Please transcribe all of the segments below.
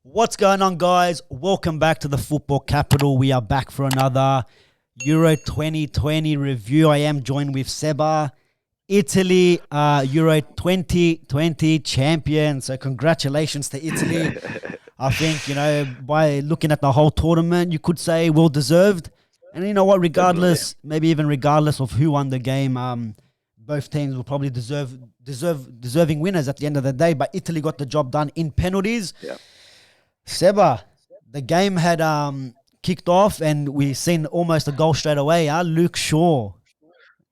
What's going on, guys? Welcome back to the Football Capital. We are back for another Euro 2020 review. I am joined with Seba, Italy, Euro 2020 champion. So congratulations to Italy. I think, by looking at the whole tournament, you could say well-deserved. And you know what, maybe even regardless of who won the game, both teams will probably deserving winners at the end of the day. But Italy got the job done in penalties. Yeah. Seba, the game had kicked off and we seen almost a goal straight away. Luke Shaw.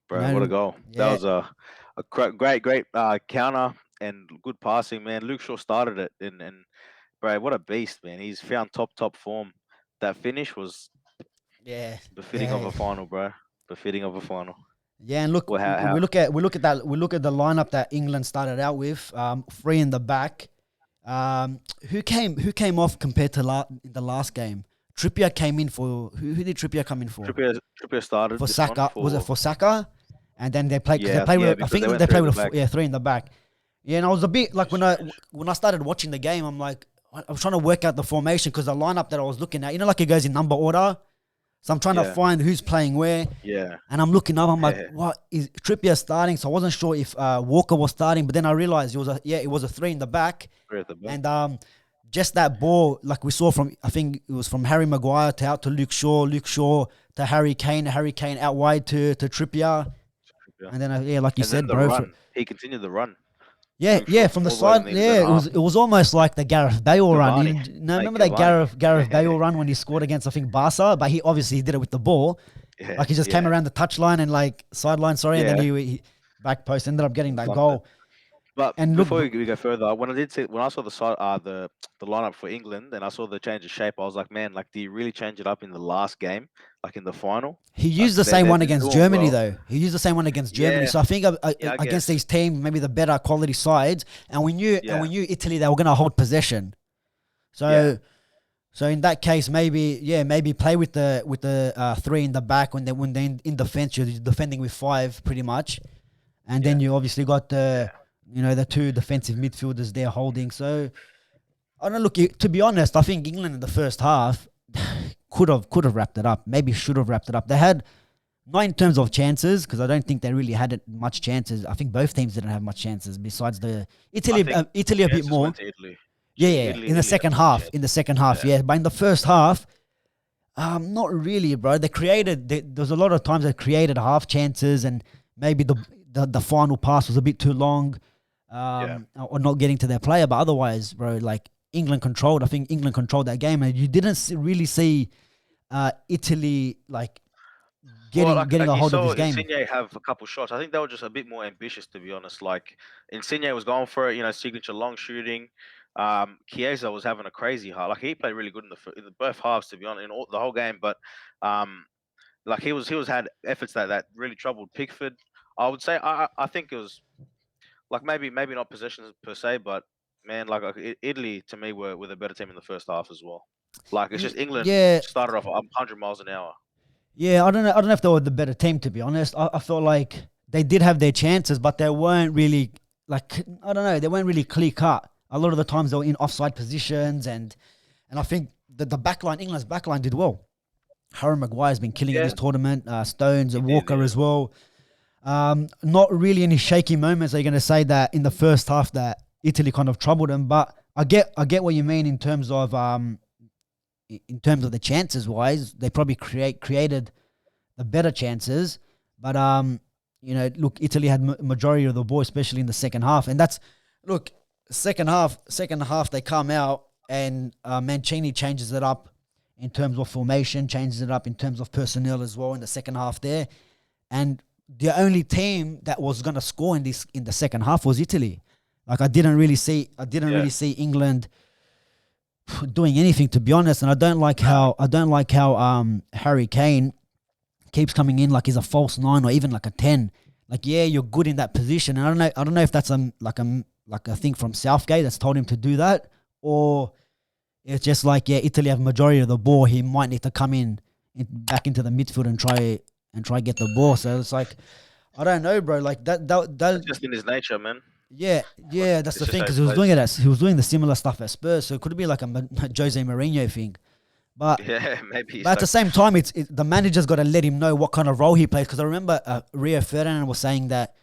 Bro, what a goal. Yeah. That was a great counter and good passing, man. Luke Shaw started it. And bro, what a beast, man. He's found top form. That finish was befitting of a final, bro. Befitting of a final. Yeah, and look, we look at the lineup that England started out with, three in the back. Who came off compared to the last game? Trippier came in for who did Trippier come in for? Trippier started for Saka. Was it for Saka? And then they played. Yeah, they played with, I think they played with three in the back. Yeah, and I was a bit like when I started watching the game, I'm like I was trying to work out the formation because the lineup that I was looking at, like it goes in number order. So I'm trying to find who's playing where. Yeah. And I'm looking up. I'm like, what is Trippier starting? So I wasn't sure if Walker was starting, but then I realized it was a three in the back. And just that ball, like we saw I think it was from Harry Maguire out to Luke Shaw to Harry Kane out wide to Trippier. And then, like you said, bro. He continued the run. Yeah, from the side. Yeah, it was almost like the Gareth Bale run. Remember that Gareth Bale run when he scored against, I think, Barca? But he obviously did it with the ball. Yeah, like he just came around the touchline and sideline, and then he back post ended up getting that goal. But before we go further, when I saw the lineup for England and I saw the change of shape, I was like, man, do you really change it up in the last game, like in the final? He used the same one against Germany, though. He used the same one against Germany. So I think against these teams, maybe the better quality sides, and we knew Italy, they were going to hold possession. So in that case, maybe play with the three in the back when they're in defense, you're defending with five pretty much, and then you obviously got the two defensive midfielders there holding. So I don't know. Look, to be honest, I think England in the first half could have wrapped it up. Maybe should have wrapped it up. They had, not in terms of chances, because I don't think they really had much chances. I think both teams didn't have much chances besides the Italy a bit more. In the second half. But in the first half, not really, bro. There's a lot of times they created half chances, and maybe the final pass was a bit too long. Or not getting to their player, but otherwise, bro, England controlled. I think England controlled that game, and you didn't really see Italy getting a hold of this game. Insigne have a couple shots. I think they were just a bit more ambitious, to be honest. Insigne was going for it, signature long shooting. Chiesa was having a crazy half. He played really good in both halves, to be honest, in the whole game. But he was had efforts that really troubled Pickford. I would say I think it was maybe not possessions per se, but man, Italy to me were the better team in the first half as well. It's just England started off 100 miles an hour. Yeah, I don't know if they were the better team, to be honest. I felt like they did have their chances, but they weren't really they weren't really clear cut. A lot of the times they were in offside positions, and I think the backline, England's backline did well. Harry Maguire's been killing in this tournament. Stones and Walker as well. Not really any shaky moments. Are you going to say that in the first half that Italy kind of troubled them? But I get what you mean in terms of the chances wise. They probably created the better chances. But look, Italy had majority of the ball, especially in the second half. And second half they come out and Mancini changes it up in terms of formation, changes it up in terms of personnel as well in the second half there. And the only team that was going to score in the second half was Italy. I didn't really see England doing anything, to be honest. And I don't like how Harry Kane keeps coming in like he's a false 9 or even like a 10. You're good in that position. And I don't know if that's a thing from Southgate that's told him to do that, or it's just Italy have majority of the ball. He might need to come back into the midfield and try and try to get the ball. So it's like, I don't know, bro. Like that It's just in his nature, man. yeah, Like, that's it's the just thing how because he plays. he was doing the similar stuff at Spurs. So it could be like a Jose Mourinho thing, but. Yeah, maybe But he's at the like, same time, the manager's got to let him know what kind of role he plays. Because I remember Rio Ferdinand was saying that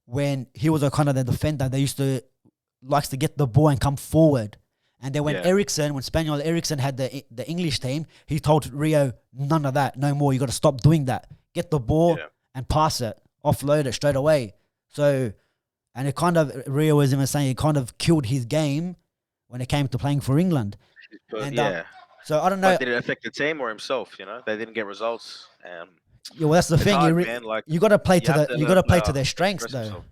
when he was a kind of the defender, they used to likes to get the ball and come forward. And then when yeah, when Spaniel Eriksson had the English team, he told Rio, none of that, no more. You got to stop doing that. Get the ball yeah. and pass it, offload it straight away. So, and it kind of Rio was even saying it kind of killed his game when it came to playing for England. But And yeah, so I don't know. but did it affect the team or himself? You know, they didn't get results. Yeah, well, that's the It's thing. hard, man. Like You got to play you have to you let got a to play to player their strengths, express though. himself.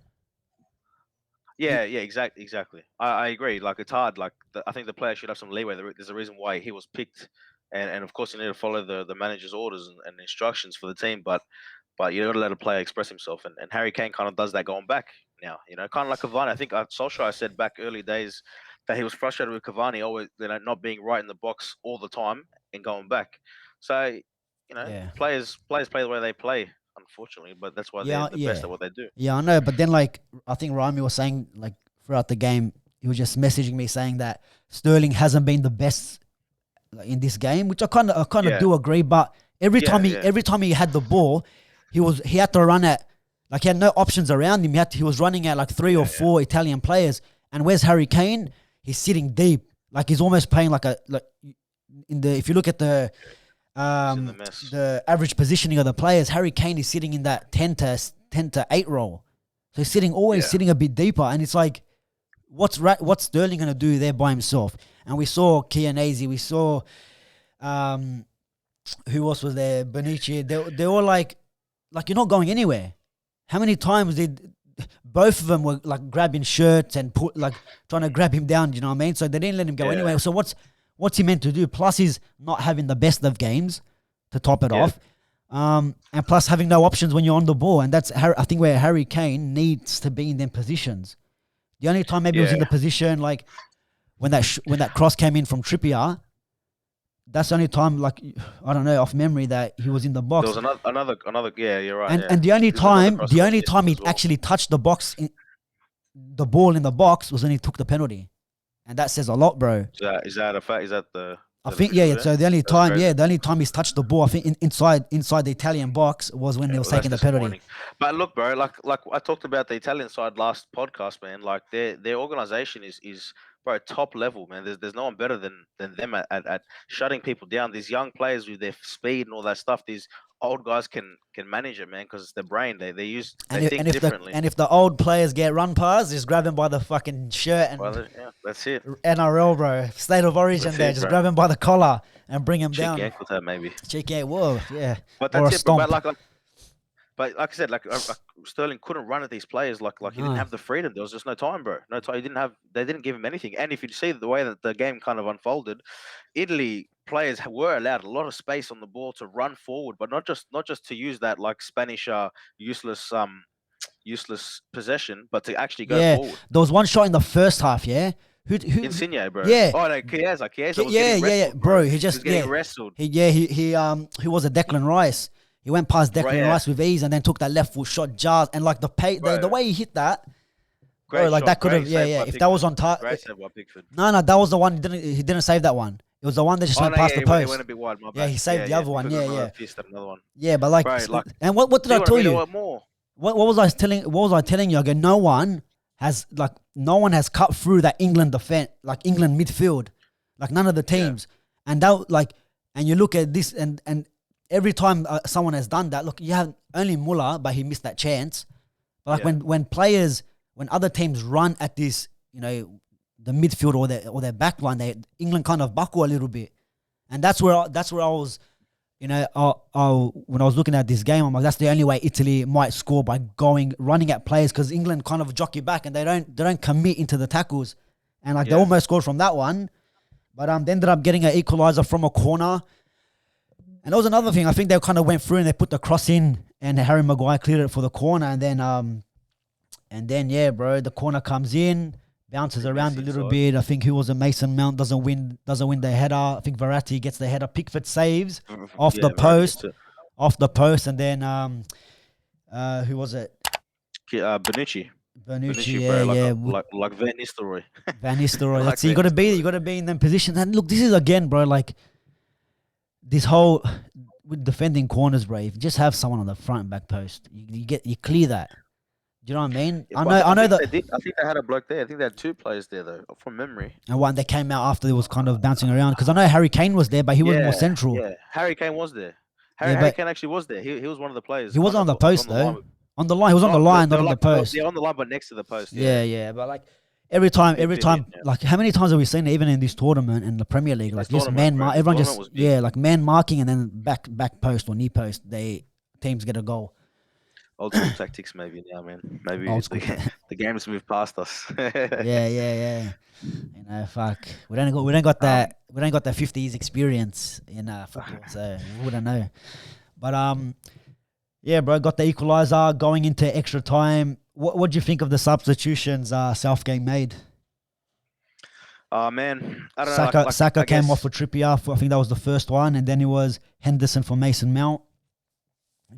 You, Yeah, exactly. I agree. Like it's hard. Like I think the player should have some leeway. There's a reason why he was picked, and of course you need to follow the manager's orders and instructions for the team. But you got to let a player express himself, and Harry Kane kind of does that going back now. You know, kind of like Cavani. I think Solskjaer said back early days that he was frustrated with Cavani always, not being right in the box all the time and going back. So, yeah, players play the way they play, unfortunately. But that's why they're yeah, the best yeah, at what they do. yeah. I know, but then like I think Rami was saying like throughout the game, he was just messaging me saying that Sterling hasn't been the best like, in this game, which I kind of Yeah, do agree. But yeah, every time he had the ball, he had to run at like he had no options around him. He was running at like three or yeah. four Italian players. And where's Harry Kane? He's sitting deep, like he's almost playing like in the if you look at He's in the mess. the average positioning of the players, Harry Kane is sitting in that 10 to 8 role. So he's always Yeah, sitting a bit deeper. And it's like, what's Sterling going to do there by himself? And we saw Chianese, we saw, um, who else was there? Bonici. They were like you're not going anywhere. How many times did both of them were like grabbing shirts and trying to grab him down? You know what I mean? So they didn't let him go yeah, anywhere. So what's he meant to do? Plus, he's not having the best of games to top it yeah, off, and plus having no options when you're on the ball. And that's I think where Harry Kane needs to be in them positions. The only time maybe he was in yeah. the position like when that cross came in from Trippier. That's the only time, like I don't know, off memory, that he was in the There box. was another. Yeah, you're right. Yeah, And there's another the crossover only time he as well. actually touched the ball in the box was when he took the penalty, and that says a lot, bro. Is that a fact? Is that I the think yeah, official yeah. there? So the only That's time, crazy. the only time he's touched the ball, I think inside the Italian box was when Yeah, he was well, that's taking the penalty. disappointing. But look, bro, like I talked about the Italian side last podcast, man. Like their organization is bro top level, man. There's no one better than them at shutting people down. These young players with their speed and all that stuff. These old guys can manage it, man, because it's their brain. They think differently. And if the old players get run past, just grab him by the fucking shirt and Well, yeah, that's it. NRL, bro, state of origin That's there. it, Just bro. grab him by the collar and bring him Cheeky down. ankle tap, maybe. Cheeky, whoa, yeah, But or a that's it, bro. But stomp. like I said, Sterling couldn't run at these players. Like he didn't No. have the freedom. There was just no time, bro. No time. He didn't have. They didn't give him anything. And if you see the way that the game kind of unfolded, Italy players were allowed a lot of space on the ball to run forward, but not just to use that like Spanish useless useless possession, but to actually go Yeah, forward. there was one shot in the first half. Yeah, Insigne, bro. yeah, Oh no, Chiesa was yeah, getting yeah, wrestled, bro. bro. He He just was getting wrestled. he who was a Declan Rice. He went past Right, Declan yeah, Rice with ease and then took that left foot shot jars and like the bro. way he hit that, bro, Great like shot. that could have Great save by if that was Pickford. on target. Great save by Pickford. No, that was the one he didn't save that one. It was the one that just Oh went no, past yeah, the he went post. a bit wide. My Yeah, bad. he saved Yeah, the yeah. other one. Pickford Yeah, missed another one. yeah. But like, Bro, like and what did I tell you know you? what more? What was I telling? What was I telling you? I go, no one has cut through that England defense, like England midfield, like none of the Yeah, teams. And that and you look at this, and every time someone has done that, look, you have only Muller, but he missed that chance. But like yeah, when other teams run at this, the midfield or their back line, England kind of buckle a little bit, and that's where I was. When I was looking at this game, I'm like, that's the only way Italy might score by running at players because England kind of jockey back and they don't commit into the tackles, and like they yeah. almost scored from that one, but they ended up getting an equalizer from a corner, and that was another thing. I think they kind of went through and they put the cross in, and Harry Maguire cleared it for the corner, and then yeah, bro, the corner comes in. Bounces around a little bit. I think who was a Mason Mount doesn't win the header. I think Verratti gets the header. Pickford saves off Yeah, the Verratti post. gets it. off the post, and then who was it? Bonucci. Bonucci, Bro, yeah. like Van Nistelrooy. Van Nistelrooy. Like That's it. You Van got to be there. Nistelrooy. You got to be in them positions. And look, this is again, bro. Like this whole with defending corners, bro. If you just have someone on the front and back post, you clear that. Do you know what I mean? Yeah, I but know, I know think that. they did. I think they had a bloke there. I think they had 2 players there though, from memory. And one that came out after it was kind of bouncing around because I know Harry Kane was there, but he was more Yeah, central. yeah. Harry Kane was there. Yeah, Harry but Kane actually was there. He was one of the players, he wasn't kind on of the like on post the line. though. On the line, he was on the line, not on the post. They're on the line, but next to the post. Yeah, Yeah, yeah. But like every time, bit in. Yeah. like how many times have we seen it, even in this tournament in the Premier League? Like This just tournament, bro. This everyone tournament just was big. like man marking and then back post or knee post, teams get a goal. Old school tactics, maybe now, man. Maybe Old school. the game's moved past us. Yeah. You know, fuck. We don't got that 50 years experience in football, so we wouldn't know. But yeah, bro, got the equalizer going into extra time. What do you think of the substitutions Southgate made? Oh man, I don't know. Saka came off for Trippier. I think that was the first one, and then it was Henderson for Mason Mount.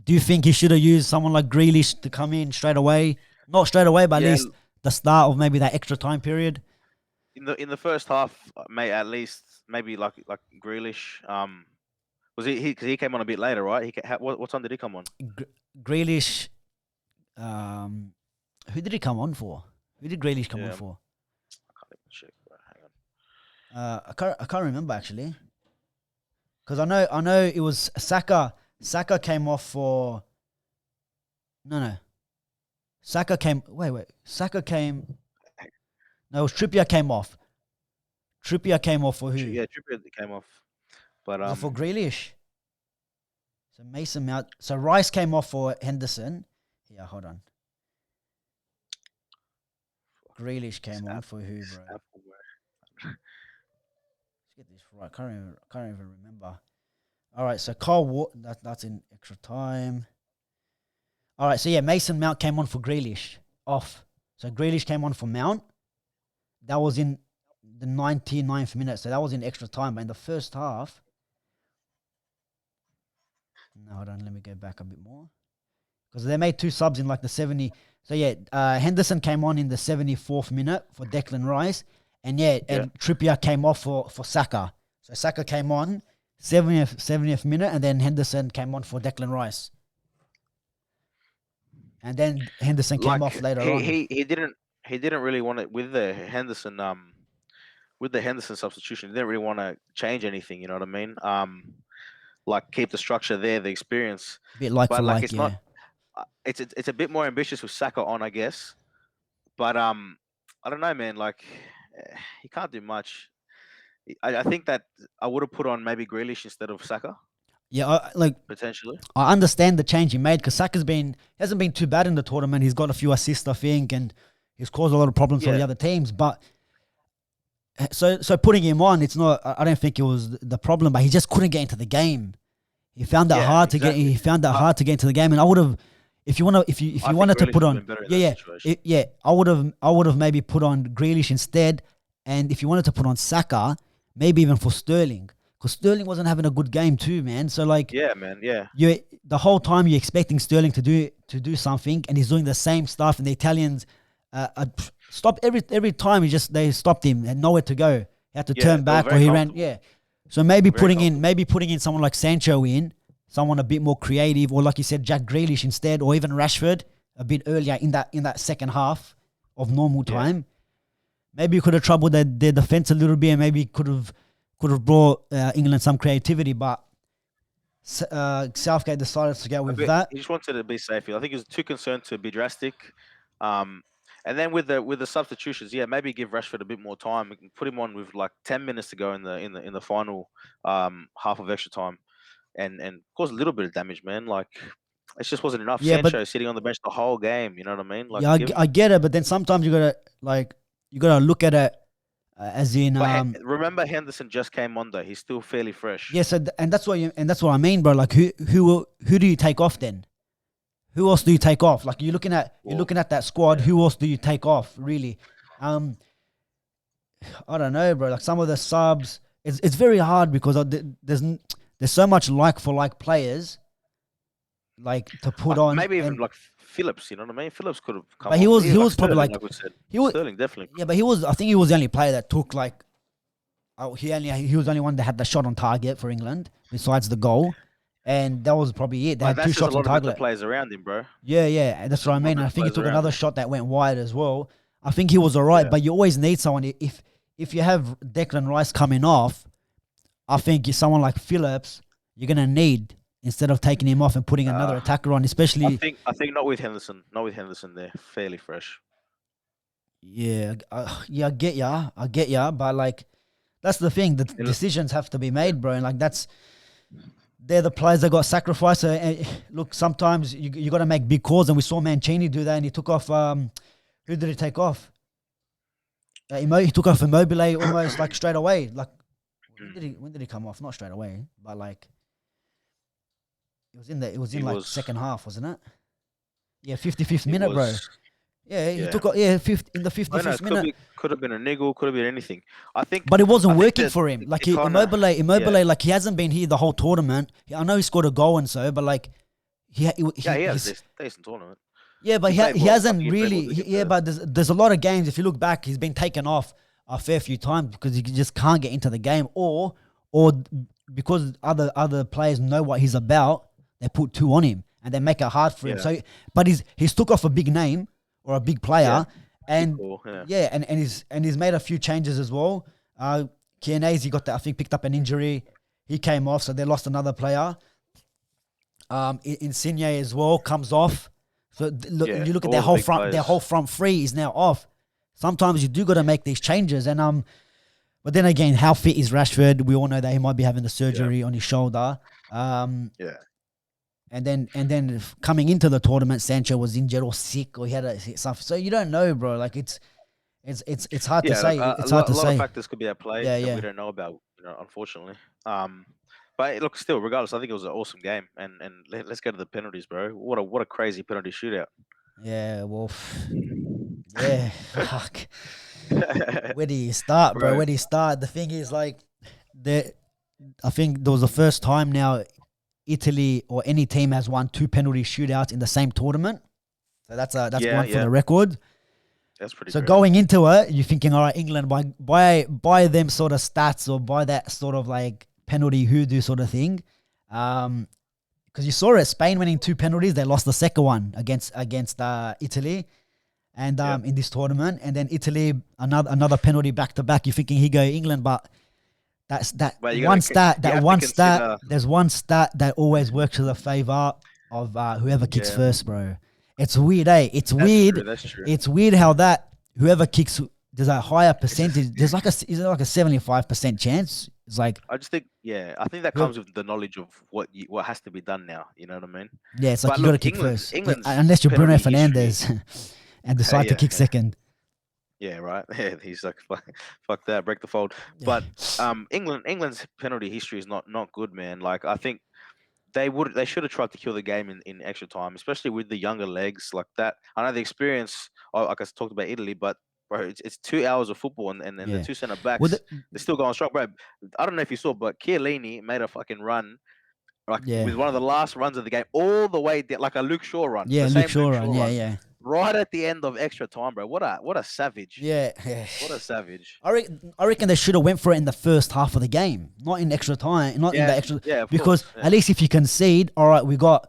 Do you think he should have used someone like Grealish to come in straight away? Not straight away, but at least the start of maybe that extra time period. In the first half, at least maybe like Grealish. Was he because he came on a bit later, right? What time did he come on? Grealish. Who did he come on for? Who did Grealish come on for? I can't even check. Bro. Hang on. I can't remember actually, because I know it was Saka. Saka came off for. No. Saka came. Wait. Saka came. No, it was Trippier came off. Trippier came off for who? Yeah, Trippier came off. But for Grealish. So Mason Mount. So Rice came off for Henderson. Yeah, hold on. Grealish came on for who, bro? Let's get this right. Can't even remember. All right, so that's in extra time. All right, so yeah, Mason Mount came on for Grealish. Off. So Grealish came on for Mount. That was in the 99th minute. So that was in extra time. But in the first half... No, hold on. Let me go back a bit more. Because they made 2 subs in like the 70... So yeah, Henderson came on in the 74th minute for Declan Rice. And and Trippier came off for Saka. So Saka came on 70th minute, and then Henderson came on for Declan Rice. And then Henderson came off later on. He didn't really want to with the Henderson substitution. He didn't really want to change anything. You know what I mean? Like keep the structure there, the experience. A bit like it's not. It's a bit more ambitious with Saka on, I guess. But I don't know, man. Like he can't do much. I think that I would have put on maybe Grealish instead of Saka. Yeah, potentially. I understand the change he made because Saka's hasn't been too bad in the tournament. He's got a few assists, I think, and he's caused a lot of problems for the other teams. But so putting him on, it's not. I don't think it was the problem, but he just couldn't get into the game. He found that hard to get. He found that hard to get into the game, and I would have. If you wanted to put on, I would have maybe put on Grealish instead, and if you wanted to put on Saka, maybe even for Sterling, because Sterling wasn't having a good game too, man. So like, yeah, man, yeah. You the whole time you're expecting Sterling to do something, and he's doing the same stuff, and the Italians stop every time. They stopped him, had nowhere to go. He had to turn back, or he ran. Yeah, so maybe putting in someone like Sancho in. Someone a bit more creative, or like you said, Jack Grealish instead, or even Rashford a bit earlier in that second half of normal time. Maybe you could have troubled their defense a little bit, and maybe could have brought England some creativity. But Southgate decided to go with that. He just wanted to be safe. I think he was too concerned to be drastic. And then with the substitutions, maybe give Rashford a bit more time. We can put him on with like 10 minutes to go in the final half of extra time. And cause a little bit of damage, man. Like it just wasn't enough. Sancho sitting on the bench the whole game. You know what I mean? Like, I get it, but then sometimes you gotta look at it as in. Remember, Henderson just came on though. He's still fairly fresh. Yes, and that's what I mean, bro. Like who do you take off then? Who else do you take off? Like you're looking at that squad. Who else do you take off? Really? I don't know, bro. Like some of the subs, it's very hard because there's so much like for like players like to put on. Maybe even And like Phillips, you know what I mean? Phillips could have come but on. he Like was probably Sterling, like like we said. he was Sterling definitely. yeah, but he was. I think he was the only player that took like. He was the only one that had the shot on target for England besides the goal, and that was probably it. They Like had two that's just a shots on lot of better target. players around him, bro. Yeah, That's that's what just I a lot mean. of And I better think he players took around another him. shot that went wide as well. I think he was alright, Yeah. but you always need someone. If you have Declan Rice coming off, I think someone like Phillips you're gonna need instead of taking him off and putting another Uh, attacker on, I especially. think I think not with Henderson. Not with Henderson there. Fairly fresh. Yeah, yeah, I get ya, but like that's the thing. The And decisions have to be made, bro. And like they're the players that got sacrificed. Look, sometimes you got to make big calls, and we saw Mancini do that, and he took off. Who did he take off? He took off Immobile almost like straight away. Like when did he come off? Not straight away, but like it was in he like was second half, wasn't it? Yeah, 55th he minute, bro. was Yeah, he yeah. took off. In the I know 55th it could minute. be could have been a niggle, could have been anything. I think But it I wasn't think working that for him. Like it kind of yeah. Immobile, like he hasn't been here the whole tournament. I know he scored a goal and so, but like Yeah, he has he's this decent tournament. yeah, but He played he well. Like hasn't he played well really. to get Yeah, there. but there's a lot of games. If you look back, he's been taken off a fair few times because he just can't get into the game, or because other players know what he's about. They put two on him and they make it hard for him. Yeah. So, but he's took off a big name or a big Yeah. player, and Cool. Yeah. yeah, and he's made a few changes as well. Chiellini got that. I think picked up an injury. He came off, so they lost another player. Insigne as well comes off. So look, Yeah, you look at all their the whole big front. Their players. whole front three is now off. Sometimes you do got to make these changes, and but then again, how fit is Rashford? We all know that he might be having the surgery on his shoulder. Yeah. And then coming into the tournament, Sancho was injured or sick, or he had stuff. So you don't know, bro. Like it's hard to Yeah, say. like, It's a hard lot, to a lot of say. factors could be at play Yeah, that yeah, we don't know about, unfortunately. But look, still, regardless, I think it was an awesome game. And let's go to the penalties, bro. What a crazy penalty shootout. yeah. Well, yeah. Fuck. Where do you start, bro? Bro, Where do you start? The thing is, like, I think there was the first time now Italy or any team has won two penalty shootouts in the same tournament. So that's yeah, one for yeah, the record. that's pretty So crazy. going into it, you're thinking, all right, England by them sort of stats or by that sort of like penalty hoodoo sort of thing. Because you saw it, Spain winning two penalties, they lost the second one against Italy, and in this tournament, and then Italy another penalty back to back. You're thinking he go England, but that's that But one stat. you That have to one consider, stat. There's one stat that always works to the favor of whoever kicks yeah, first, bro. It's weird, eh? It's that's weird. true. That's true. It's weird how that whoever kicks there's a higher percentage. There's like is it like a 75% chance? It's like I just think, yeah, I think that whoever, comes with the knowledge of what has to be done now. You know what I mean? yeah, it's like But you got to look, kick first, England's unless you're Bruno penalty history. Fernandes and decide to Yeah, kick yeah, second. yeah, right. Yeah, he's like, fuck that, break the fold. Yeah, But England's penalty history is not good, man. Like I think they should have tried to kill the game in extra time, especially with the younger legs like that. I know the experience. Like I talked about Italy, but bro, it's 2 hours of football, and the yeah. two centre Well, backs they're still going strong, bro. I don't know if you saw, but Chiellini made a fucking run like yeah, with one of the last runs of the game, all the way down, like a Luke Shaw run, yeah. the Luke same Shaw Luke run. Shaw Yeah, run, yeah, right at the end of extra time, bro. What a savage! yeah. What a savage! I reckon they should have went for it in the first half of the game, not in extra time, not in the Yeah, extra. yeah, of Because course. at least if you concede, all right, we got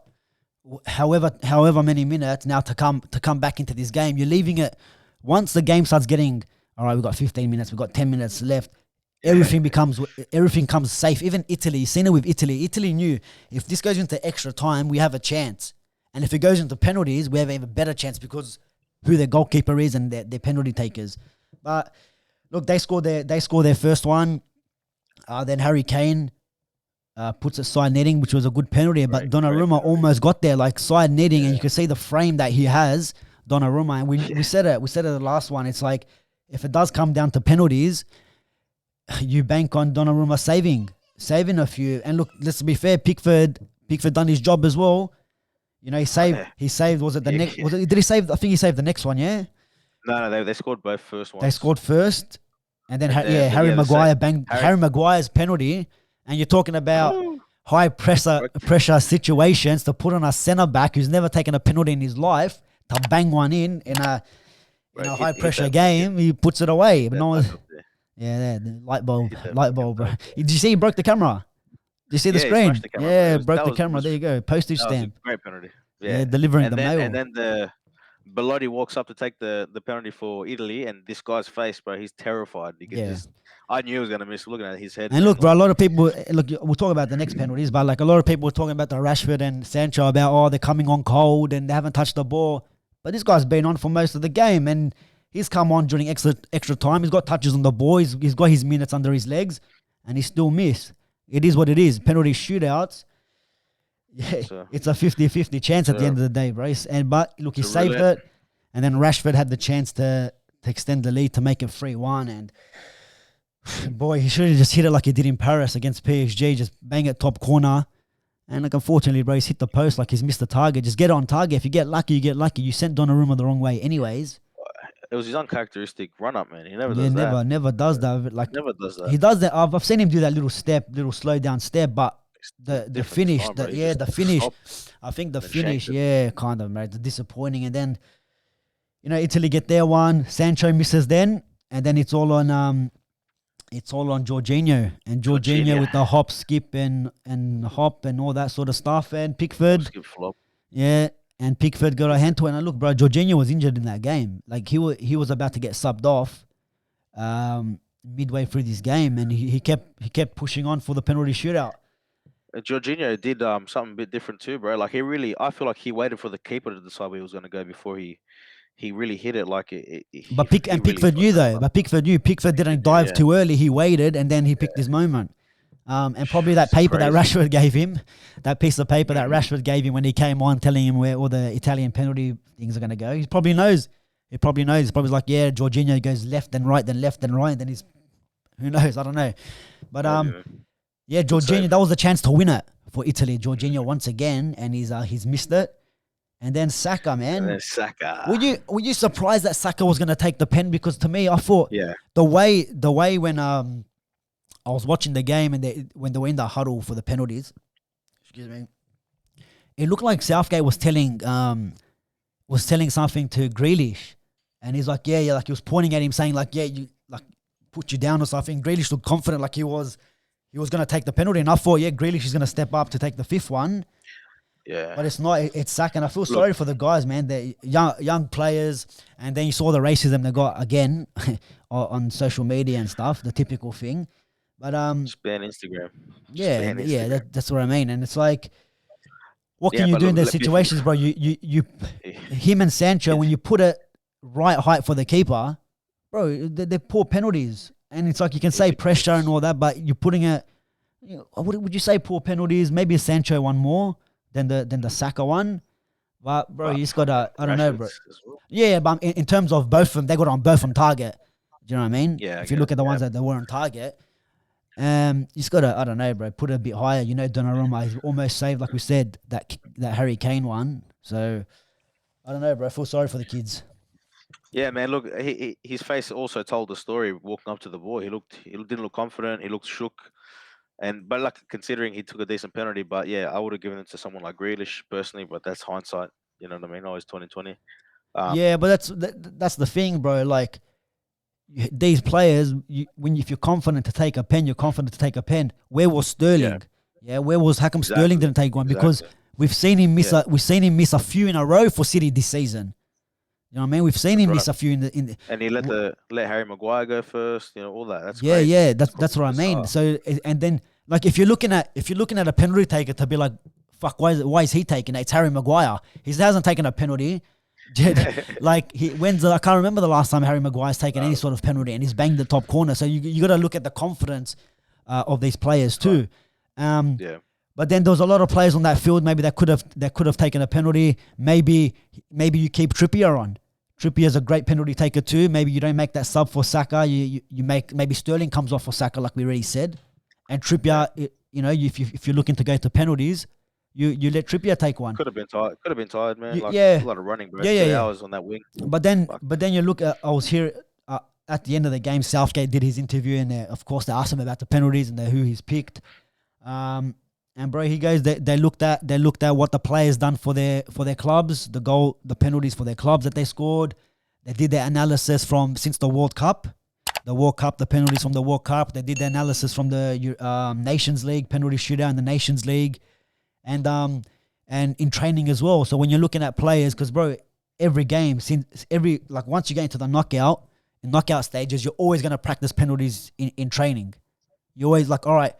however many minutes now to come back into this game. You're leaving it once the game starts getting all right. We got 15 minutes. We got 10 minutes left. Everything comes safe. Even Italy, you've seen it with Italy. Italy knew if this goes into extra time, we have a chance, and if it goes into penalties, we have an even better chance because who their goalkeeper is and their penalty takers. But look, they score their first one. Then Harry Kane puts a side netting, which was a good penalty. But Great Donnarumma penalty. almost got there, like side netting, and Yeah, you can see the frame that he has, Donnarumma. And we said it the last one. It's like if it does come down to penalties, you bank on Donnarumma saving a few. And look, let's be fair, Pickford done his job as well. You know, he saved. Was it the yeah, next? yeah. Was it? Did he save? I think he saved the next one. Yeah, No, they scored both first ones. they scored first, and then And then Harry the Maguire banged Harry. Harry Maguire's penalty. And you're talking about high pressure situations to put on a centre back who's never taken a penalty in his life to bang one in a high pressure game. He puts it away. But no one, the light bulb, bro. Did you see he broke the camera? Did you see the screen? Broke the camera. There you go. Postage stamp. Great penalty. Yeah, delivering the mail. And then the Belotti walks up to take the penalty for Italy, and this guy's face, bro, he's terrified. I knew he was going to miss looking at his head. And look, bro, a lot of people, we'll talk about the next penalties, but like a lot of people were talking about the Rashford and Sancho about, they're coming on cold and they haven't touched the ball. But this guy's been on for most of the game, and he's come on during extra time. He's got touches on the ball. He's got his minutes under his legs, and he still missed. It is what it is. Penalty shootouts. Yeah, it's a 50-50 chance at the end of the day, bro. But look, he saved it, and then Rashford had the chance to extend the lead to make it 3-1. And boy, he should have just hit it like he did in Paris against PSG, just bang it top corner. And like, unfortunately, bro, he's hit the post, like he's missed the target. Just get on target. If you get lucky, you get lucky. You sent Donnarumma the wrong way anyways. It was his uncharacteristic run-up, man. He never does that. Never does that. Like, never does that. He does that. I've seen him do that little slow down step, but the finish, the finish. I think the finish, kind of, mate. The disappointing. And then, Italy get their one. Sancho misses then, and then it's all on Jorginho. And Jorginho with the hop, skip, and hop and all that sort of stuff. And Pickford. Skip flop. Yeah. And Pickford got a hand to it. And look, bro, Jorginho was injured in that game. Like, he was about to get subbed off midway through this game, and he kept pushing on for the penalty shootout. Jorginho did something a bit different too, bro. Like, I feel like he waited for the keeper to decide where he was going to go before he really hit it. Like Pickford knew though. But Pickford knew. Pickford didn't dive too early. He waited, and then he picked his moment. And probably that paper that Rashford gave him, that piece of paper that Rashford gave him when he came on, telling him where all the Italian penalty things are going to go. He probably knows. He's probably like, Jorginho goes left and right, then left and right, and then who knows? I don't know. But Jorginho, that was the chance to win it for Italy. Jorginho once again, and he's missed it. And then Saka, man. Were you surprised that Saka was going to take the pen? Because to me, I thought the way when I was watching the game and when they were in the huddle for the penalties, it looked like Southgate was telling something to Grealish, and he's like, like he was pointing at him, saying like, you like put you down or something. Grealish looked confident, like he was going to take the penalty, and I thought, Grealish is going to step up to take the fifth one. Yeah, but it's not. It's Saka, and I feel sorry for the guys, man. They're young players, and then you saw the racism they got again on social media and stuff, the typical thing. But just ban Instagram. That's what I mean. And it's like, what can you do in those situations, bro? You him and Sancho, when you put it right height for the keeper, bro, they're poor penalties. And it's like, you can say pressure and all that, but you're putting it. What would you say? Poor penalties. Maybe a Sancho one more than the Saka one. But bro, you just got to. I don't know, bro. Yeah, but in terms of both of them, they got on both on target. Do you know what I mean? Yeah. If you look at the ones that they were on target. You just got to, I don't know, bro, put it a bit higher. Donnarumma is almost saved, like we said, that Harry Kane one. So, I don't know, bro. I feel sorry for the kids. Yeah, man. Look, his face also told the story walking up to the ball. He didn't look confident. He looked shook. But like, considering he took a decent penalty, but I would have given it to someone like Grealish personally, but that's hindsight. You know what I mean? Always 2020. But that's the thing, bro. Like, these players, if you're confident to take a pen, you're confident to take a pen. Where was Sterling? Where was how come Sterling didn't take one? Because we've seen him miss a few in a row for City this season. You know what I mean? We've seen him miss a few in the and he let Harry Maguire go first. All that. That's great. That's what I mean. So, and then like if you're looking at a penalty taker to be like, fuck, why is he taking it? It's Harry Maguire. He hasn't taken a penalty. Like I can't remember the last time Harry Maguire's taken any sort of penalty, and he's banged the top corner. So you got to look at the confidence of these players too. But then there was a lot of players on that field. Maybe that could have taken a penalty. Maybe you keep Trippier on. Trippier's a great penalty taker too. Maybe you don't make that sub for Saka. You make, maybe Sterling comes off for Saka, like we already said. And Trippier, if you're looking to go to penalties, you let Trippier take one. Could have been tired, man. A lot of running, bro. 2 hours on that wing. But then you look at, I was here at the end of the game, Southgate did his interview, and of course they asked him about the penalties and who he's picked. And And bro, he goes. They looked at what the players done for their clubs, the penalties for their clubs that they scored. They did their analysis from since the World Cup, the penalties from the World Cup. They did the analysis from the Nations League penalty shootout in the Nations League, and in training as well. So when you're looking at players, because bro, every game once you get into the knockout stages, you're always gonna practice penalties in training. You're always like, all right,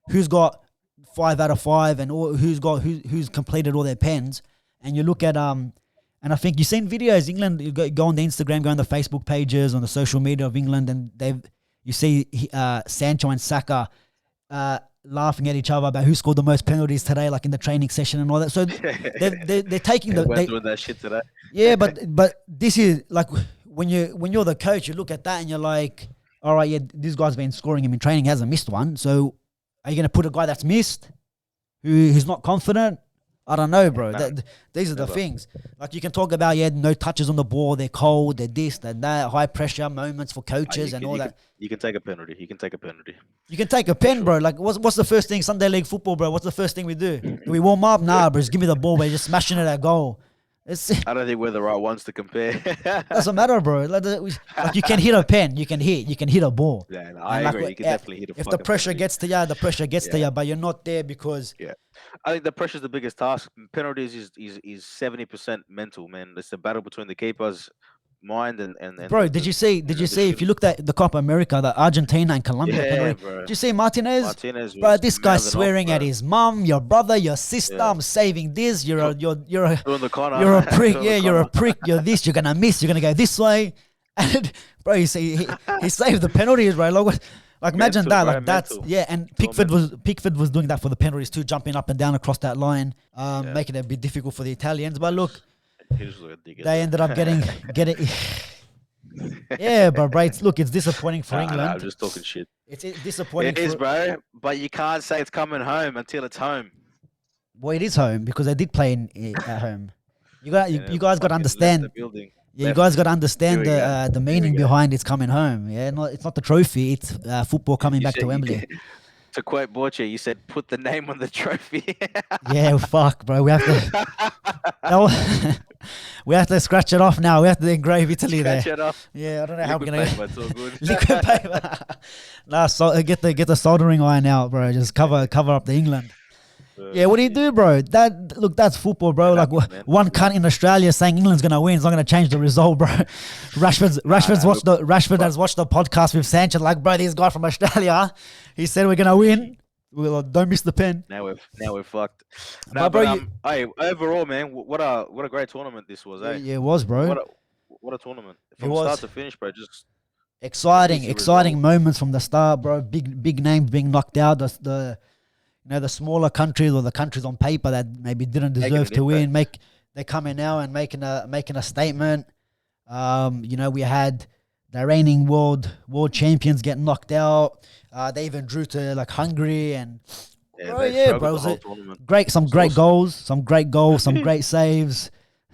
who's got 5 out of 5 and who's completed all their pens, and you look at and I think you've seen videos. England, you go on the Instagram, go on the Facebook pages, on the social media of England, and you see Sancho and Saka laughing at each other about who scored the most penalties today, like in the training session and all that. So they're taking we're doing that shit today. Yeah, but this is like when you're the coach, you look at that and you're like, all right, yeah, this guy's been scoring him in training, hasn't missed one. So are you going to put a guy that's missed, who's not confident? I don't know, bro. These are the things. Like you can talk about, no touches on the ball, they're cold, they're this, they're that, high pressure moments for coaches and all that. You can take a penalty. You can take a pen, bro. Like what's the first thing, Sunday League football, bro? What's the first thing we do? Do we warm up? Nah, bro. Just give me the ball, bro. Just smashing it at goal. I don't think we're the right ones to compare. Doesn't matter, bro. Like you can hit a pen, you can hit a ball. Yeah, no, I agree. You can definitely hit a if the pressure penalty. gets to you, the pressure gets to you, but you're not there because I think the pressure is the biggest task. Penalties is 70% mental, man. It's the battle between the keeper's mind and bro, did you see if you looked at the Copa America, the Argentina and Colombia penalty, bro. did you see Martinez? Bro, This guy's swearing at his mum, your brother, your sister. I'm saving this. You're a doing the corner. You're a prick. Yeah, you're a prick. You're this. You're gonna miss. You're gonna go this way. And bro, you see, he saved the penalties, bro. Like imagine that. Like that's and Pickford was doing that for the penalties too, jumping up and down across that line, making it a bit difficult for the Italians. But look, they ended up getting. Yeah, but bro, it's disappointing for England. I'm just talking shit. It's disappointing. It is, bro. But you can't say it's coming home until it's home. Well, it is home because they did play at home. You guys got to understand. Yeah, you guys got to understand the meaning behind it's coming home. Yeah, it's not the trophy. It's football coming back to Wembley. To quote Borche, you said, "Put the name on the trophy." Yeah, fuck, bro. We have to. We have to scratch it off now. We have to engrave Italy there. Scratch it off. Yeah, I don't know how we're gonna. It's all good. Liquid paper. Nah, get the soldering iron out, bro. Just cover up the England. Yeah, what do you do, bro? That's football, bro. Like one cunt in Australia saying England's gonna win. It's not gonna change the result, bro. Rashford has watched the podcast with Sancho. Like, bro, this guy from Australia, he said we're gonna win. Don't miss the pen. Now we're fucked. No, but hey, overall, man, what a great tournament this was, eh? Yeah, it was, bro. What a tournament from start to finish, bro. Just exciting moments from the start, bro. Big names being knocked out. The smaller countries or the countries on paper that maybe didn't deserve to win, they're coming now and making a statement. We had the reigning world champions get knocked out. They even drew to like Hungary and bro, some great goals, some great saves.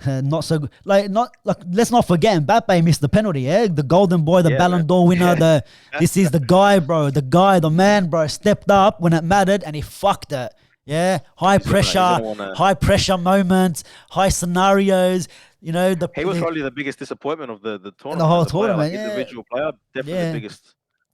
Not so good. Let's not forget Mbappe missed the penalty. Yeah, the golden boy, the Ballon d'Or winner. This is the guy, bro. The man, bro, stepped up when it mattered and he fucked it. Yeah, high pressure moments, high scenarios. He was probably the biggest disappointment of the tournament. The whole tournament, individual player, definitely the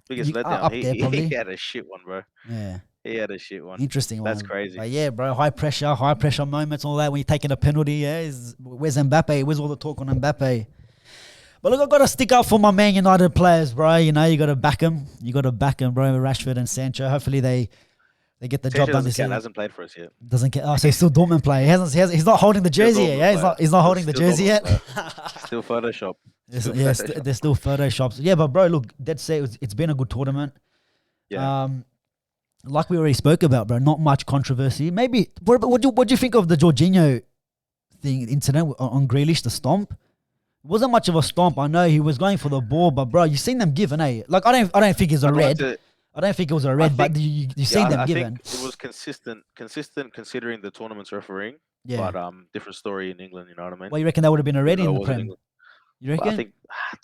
biggest letdown. He had a shit one, bro. Yeah. He had a shit one. Interesting one. That's crazy. But yeah, bro, high pressure moments, all that. When you're taking a penalty, where's Mbappe? Where's all the talk on Mbappe? But look, I've got to stick up for my Man United players, bro. You got to back them. You got to back them, bro. Rashford and Sancho. Hopefully they get the job done this year. Hasn't played for us yet. Doesn't care. Oh, so he's still Dortmund player. He's not holding the jersey yet. Yeah, he's not holding the jersey yet. Still Photoshop. They're still Photoshops. Yeah, but bro, look, that's say it's been a good tournament. Yeah. Like we already spoke about, bro, not much controversy. Maybe, what do you think of the Jorginho incident on Grealish, the stomp? It wasn't much of a stomp. I know he was going for the ball, but bro, you seen them given, eh? Like I don't think it's a red. I don't think it was a red, but you seen them given. I think it was consistent considering the tournament's refereeing. Yeah. But different story in England. You know what I mean? Well, you reckon that would have been a red in the Prem? You reckon? I think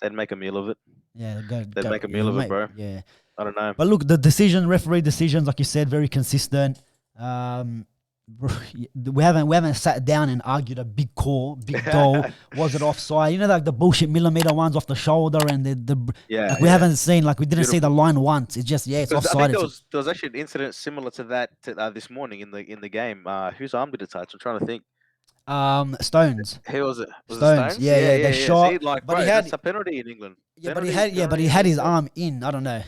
they'd make a meal of it. Yeah, they'd make a meal of it, bro. Yeah. I don't know. But look, referee decisions, like you said, very consistent. We haven't sat down and argued a big call, big goal. Was it offside? You know, like the bullshit millimeter ones off the shoulder and Yeah, we haven't seen, like we didn't see the beautiful. line once. It's just it's Because I offside. think there was actually an incident similar to that this morning in the game. Whose arm did it touch? I'm trying to think. Stones. Who was it? Was it Stones. Stones? Yeah, Yeah, yeah. yeah, They yeah. See, shot, like, but he bro, had that's a penalty in England. yeah, but he Penalty, had yeah, but penalty he in had his England. arm in. I don't know.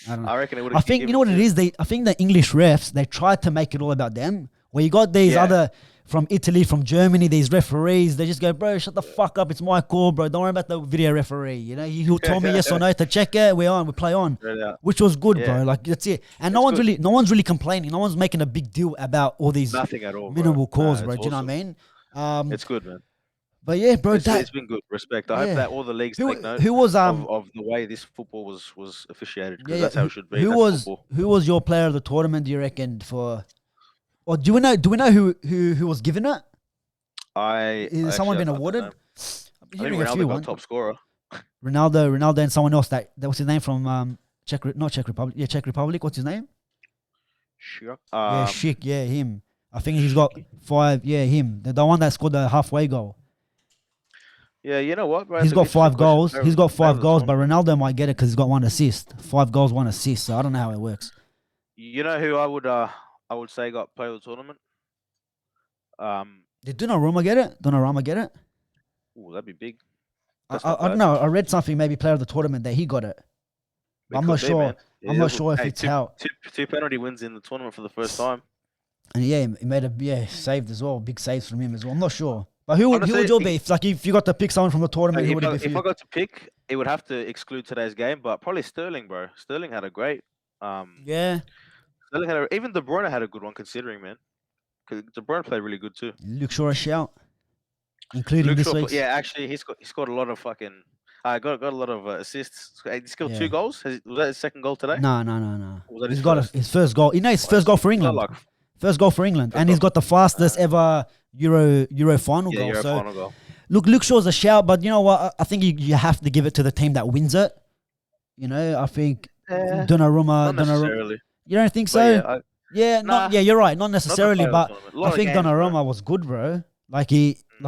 I reckon it would I have think you know what it is. I think the English refs, they tried to make it all about them. Where you got these other from Italy, from Germany, these referees, they just go, bro, shut the fuck up. It's my call, bro. Don't worry about the video referee. You know, he'll tell me yes or no to check it. We play on, which was good, bro. Like that's it. And no one's really complaining. No one's making a big deal about all these nothing at all, minimal calls, Nah, bro. Do you know what I mean? It's good, man. But yeah, bro, It's been good. Respect. I hope yeah. that all the leagues take note Who was of the way this football was officiated, because that's how it should be. Who That's was football. who was your player of the tournament? Do you reckon for? Or do we know who was given it? Has someone been awarded? I think Ronaldo got top scorer. Ronaldo, and someone else that was his name from Czech Republic. Yeah, Czech Republic. What's his name? Sure. Yeah, Schick. Yeah, him. I think he's got 5. Yeah, him. The one that scored the halfway goal. Yeah, you know what, bro? He's got 5 goals. He's got 5 goals, but Ronaldo might get it because he's got 1 assist. 5 goals, 1 assist. So I don't know how it works. You know who I would say got player of the tournament? Did Donnarumma get it? Ooh, that'd be big. I don't know. I read something, maybe player of the tournament, that he got it. I'm not sure. I'm not sure if it's how. Two penalty wins in the tournament for the first time. And yeah, he made saved as well. Big saves from him as well. I'm not sure. But who would you be? If you got to pick someone from the tournament, who would it be for you? If I got to pick, it would have to exclude today's game, but probably Sterling, bro. Sterling had a great. Yeah. Sterling even De Bruyne had a good one, considering, man. Because De Bruyne played really good too. Luke Shaw a shout, including this week. Yeah, actually, he scored a lot of fucking. Got a lot of assists. He scored 2 goals. Was that his second goal today? No. He's got his first goal. You know, his first goal for England. First goal for England, and he's got the fastest ever Euro final goal. Euro final goal. Look, Luke Shaw's a shout, but you know what? I think you have to give it to the team that wins it. You know, I think Donnarumma. Not necessarily. You don't think so? You're right. Not necessarily, but I think Donnarumma was good, bro. Like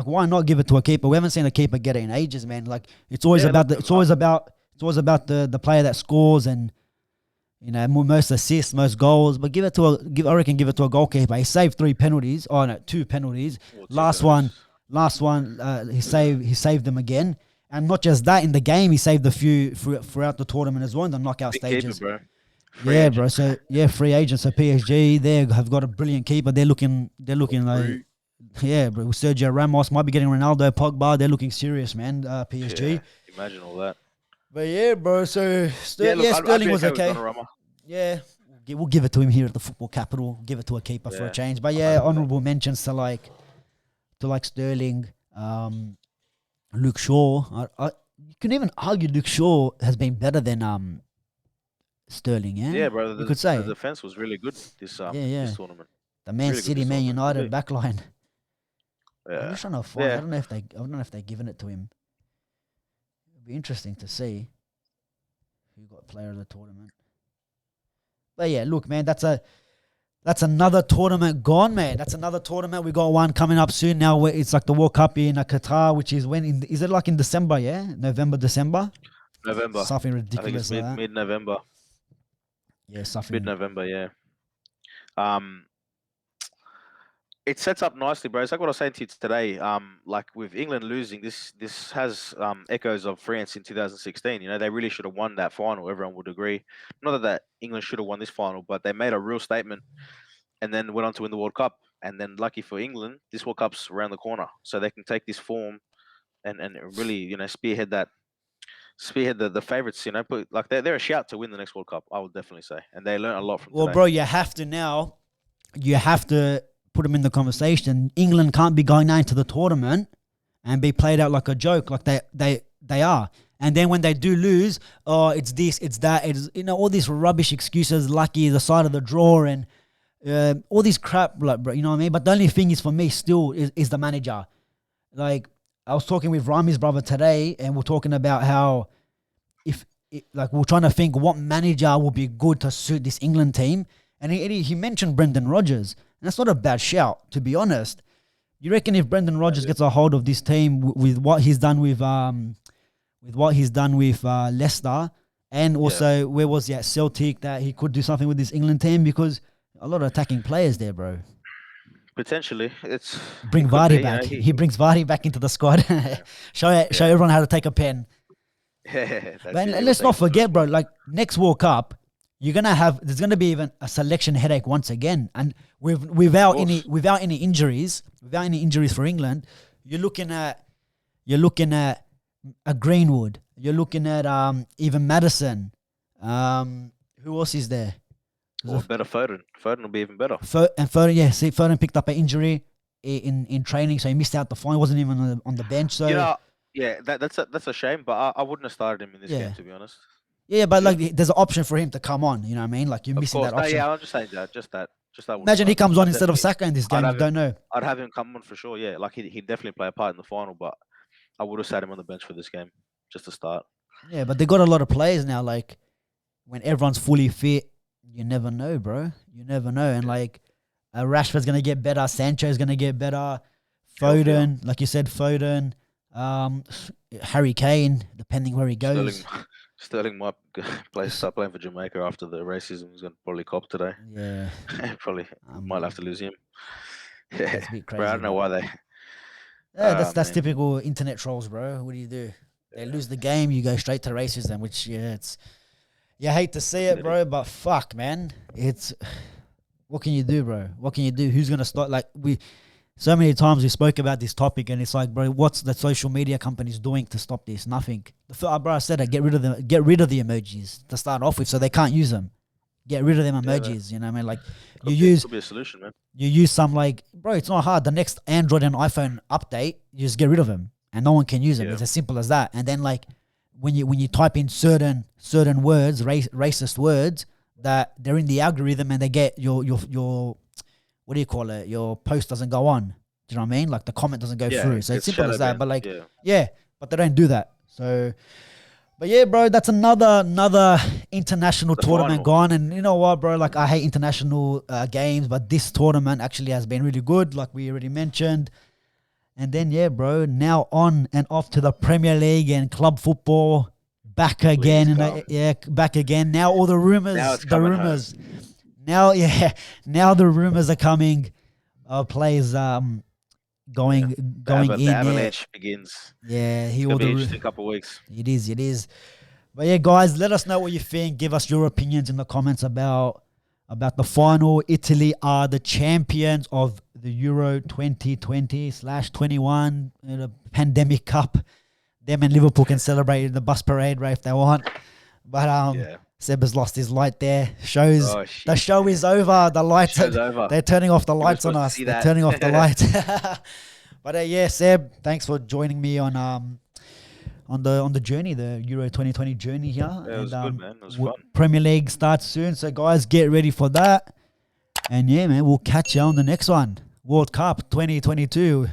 why not give it to a keeper? We haven't seen a keeper get it in ages, man. Like it's always about the player that scores and, you know, most assists, most goals. But I reckon give it to a goalkeeper. He saved 3 penalties. Oh no, 2 penalties. Last one, he saved them again. And not just that, in the game he saved a few throughout the tournament as well in the knockout stages. Keeper, bro. Free agent. So free agent. So PSG, they have got a brilliant keeper. They're looking like. Yeah, bro. Sergio Ramos might be getting Ronaldo, Pogba. They're looking serious, man. PSG. Yeah, imagine all that. But yeah, bro. So Sterling was okay. Yeah, we'll give it to him here at the football capital. Give it to a keeper for a change. But yeah, honourable mentions to Sterling, Luke Shaw. You can even argue Luke Shaw has been better than Sterling. Yeah, bro. You could say the defense was really good this tournament. The Man City, Man United backline. Yeah. I'm just trying to find. I don't know if they've given it to him. It'll be interesting to see who got player of the tournament. But yeah, look, man, that's another tournament gone, man. That's another tournament. We got one coming up soon now. Where it's like the World Cup in Qatar, which is is it like in December? Yeah, November, December. November. Something ridiculous. I think it's mid-November. Yeah, something. Mid-November. Yeah. It sets up nicely, bro. It's like what I was saying to you today. Like with England losing, this has echoes of France in 2016. You know, they really should have won that final. Everyone would agree. Not that England should have won this final, but they made a real statement, and then went on to win the World Cup. And then, lucky for England, this World Cup's around the corner, so they can take this form and really, you know, spearhead the favorites. You know, but they're a shout to win the next World Cup. I would definitely say, and they learn a lot from. Well, today. Bro, you have to put them in the conversation. England can't be going down to the tournament and be played out like a joke, like they are. And then when they do lose, it's this, it's that, it's, you know, all these rubbish excuses, lucky, the side of the draw, and all this crap, like, bro, you know what I mean? But the only thing is for me still is the manager. Like, I was talking with Rami's brother today, and we're talking about how we're trying to think what manager would be good to suit this England team. And he mentioned Brendan Rodgers. And that's not a bad shout, to be honest. You reckon if Brendan Rodgers gets a hold of this team with what he's done with Leicester, and also where was he at Celtic, that he could do something with this England team, because a lot of attacking players there, bro. Potentially, bring Vardy back. He brings Vardy back into the squad. Show everyone how to take a pen. And let's not forget, bro. Like next World Cup, there's gonna be even a selection headache once again, and without any injuries for England, you're looking at a Greenwood. You're looking at even Maddison. Who else is there? Or better Foden. Foden will be even better. Foden picked up an injury in training, so he missed out the final. Wasn't even on the bench. So that's a shame. But I wouldn't have started him in this game, to be honest. Yeah, but like there's an option for him to come on. You know what I mean? Like you're missing that option. Yeah, I'm just saying that. Just that. Imagine he comes on instead of Saka in this game. You don't know. I'd have him come on for sure. Yeah, like he'd definitely play a part in the final. But I would have sat him on the bench for this game just to start. Yeah, but they got a lot of players now. Like when everyone's fully fit, you never know, bro. You never know. And like Rashford's gonna get better. Sancho's gonna get better. Foden, like you said, Foden. Harry Kane, depending where he goes. Sterling might start playing for Jamaica after the racism he's going to probably cop today. Yeah. Probably might have to lose him. That's a bit crazy. Bro, I don't know why they... Yeah, that's typical internet trolls, bro. What do? They lose the game, you go straight to racism, which, it's... You hate to see it, bro, but fuck, man. It's... What can you do, bro? What can you do? Who's going to start... Like, so many times we spoke about this topic, and it's like, bro, what's the social media companies doing to stop this? Nothing. Bro, I said it, get rid of the emojis to start off with, so they can't use them. Get rid of them emojis. You know what I mean? Like could be a solution, man. You use some bro, it's not hard. The next Android and iPhone update, you just get rid of them, and no one can use them. It's as simple as that. And then like when you type in certain words, racist words, that they're in the algorithm, and they get your what do you call it? Your post doesn't go on. Do you know what I mean? Like the comment doesn't go through. So it's simple as that. But like, but they don't do that. So, but yeah, bro, that's another international tournament gone. And you know what, bro? Like I hate international games, but this tournament actually has been really good, like we already mentioned. And then bro, now on and off to the Premier League and club football. Back again, back again. Now all the rumors, Now the rumors are coming of players going in. The avalanche begins. Yeah, it'll be interesting couple of weeks. It is. But yeah, guys, let us know what you think. Give us your opinions in the comments about the final. Italy are the champions of the Euro 2020/21, the Pandemic Cup. Them and Liverpool can celebrate in the bus parade, right, if they want. But Seb has lost his light there. The show is over. The lights over. They're turning off the lights on us. They're turning off the lights. But Seb, thanks for joining me on the journey, the Euro 2020 journey here. Yeah, it was good, man. It was fun. Premier League starts soon, so guys, get ready for that. And man, we'll catch you on the next one. World Cup 2022.